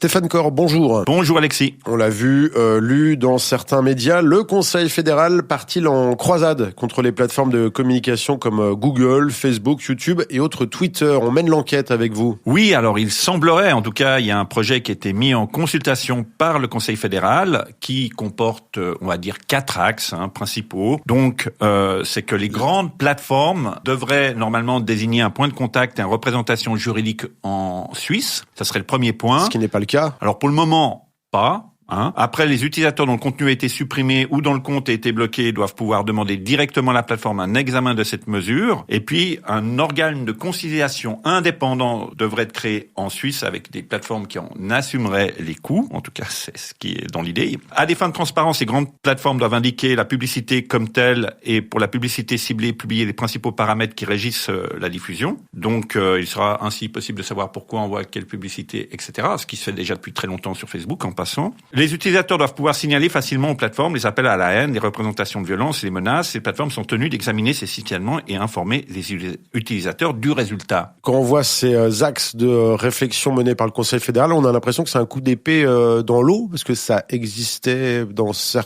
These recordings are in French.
Stéphane Corr, bonjour. Bonjour Alexis. On l'a vu, lu dans certains médias, le Conseil fédéral part-il en croisade contre les plateformes de communication comme Google, Facebook, YouTube et autres Twitter. On mène l'enquête avec vous. Oui, alors il semblerait, en tout cas, il y a un projet qui a été mis en consultation par le Conseil fédéral qui comporte, on va dire, 4 axes principaux. Donc, c'est que les grandes plateformes devraient normalement désigner un point de contact et une représentation juridique en Suisse. Ça serait le premier point. Ce qui n'est pas le cas. Alors pour le moment, pas. Après, les utilisateurs dont le contenu a été supprimé ou dont le compte a été bloqué doivent pouvoir demander directement à la plateforme un examen de cette mesure. Et puis, un organe de conciliation indépendant devrait être créé en Suisse avec des plateformes qui en assumeraient les coûts. En tout cas, c'est ce qui est dans l'idée. À des fins de transparence, les grandes plateformes doivent indiquer la publicité comme telle et pour la publicité ciblée, publier les principaux paramètres qui régissent la diffusion. Donc, il sera ainsi possible de savoir pourquoi on voit quelle publicité, etc. Ce qui se fait déjà depuis très longtemps sur Facebook en passant. Les utilisateurs doivent pouvoir signaler facilement aux plateformes les appels à la haine, les représentations de violence et les menaces. Les plateformes sont tenues d'examiner ces signalements et informer les utilisateurs du résultat. Quand on voit ces axes de réflexion menés par le Conseil fédéral, on a l'impression que c'est un coup d'épée dans l'eau, parce que ça existait dans sur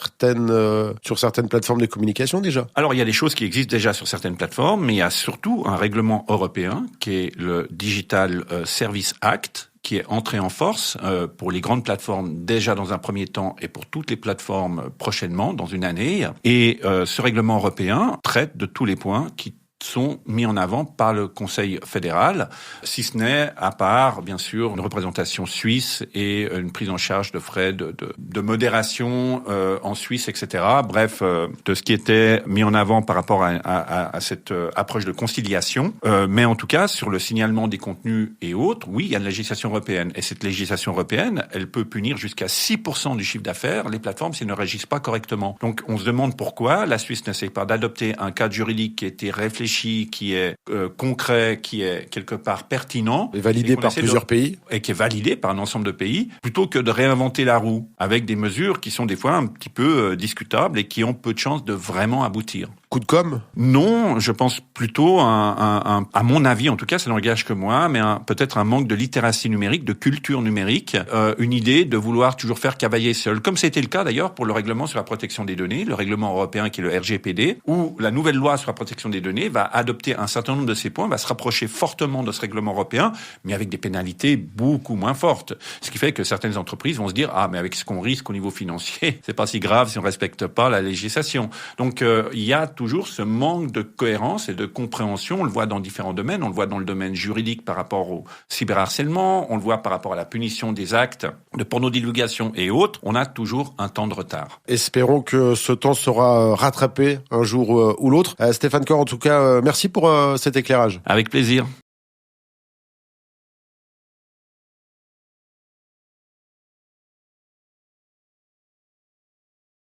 certaines plateformes de communication déjà. Alors, il y a des choses qui existent déjà sur certaines plateformes, mais il y a surtout un règlement européen qui est le Digital Service Act, qui est entré en force pour les grandes plateformes déjà dans un premier temps et pour toutes les plateformes prochainement, dans une année. Et ce règlement européen traite de tous les points qui sont mis en avant par le Conseil fédéral, si ce n'est à part, bien sûr, une représentation suisse et une prise en charge de frais de modération en Suisse, etc. Bref, de ce qui était mis en avant par rapport à cette approche de conciliation. Mais en tout cas, sur le signalement des contenus et autres, oui, il y a une législation européenne. Et cette législation européenne, elle peut punir jusqu'à 6% du chiffre d'affaires les plateformes si elles ne régissent pas correctement. Donc, on se demande pourquoi la Suisse n'essaie pas d'adopter un cadre juridique qui a été réfléchi, qui est concret, qui est quelque part pertinent. Et validé par plusieurs pays. Et qui est validé par un ensemble de pays, plutôt que de réinventer la roue avec des mesures qui sont des fois un petit peu discutables et qui ont peu de chances de vraiment aboutir. Coup de com'? Non, je pense plutôt à mon avis, en tout cas, ça n'engage que moi, mais peut-être un manque de littératie numérique, de culture numérique, une idée de vouloir toujours faire cavalier seul, comme c'était le cas d'ailleurs pour le règlement sur la protection des données, le règlement européen qui est le RGPD, où la nouvelle loi sur la protection des données va adopter un certain nombre de ces points, va se rapprocher fortement de ce règlement européen, mais avec des pénalités beaucoup moins fortes. Ce qui fait que certaines entreprises vont se dire, mais avec ce qu'on risque au niveau financier, c'est pas si grave si on respecte pas la législation. Donc, il y a toujours ce manque de cohérence et de compréhension. On le voit dans différents domaines. On le voit dans le domaine juridique par rapport au cyberharcèlement. On le voit par rapport à la punition des actes de pornodivulgation et autres. On a toujours un temps de retard. Espérons que ce temps sera rattrapé un jour ou l'autre. Stéphane Corr, en tout cas, merci pour cet éclairage. Avec plaisir.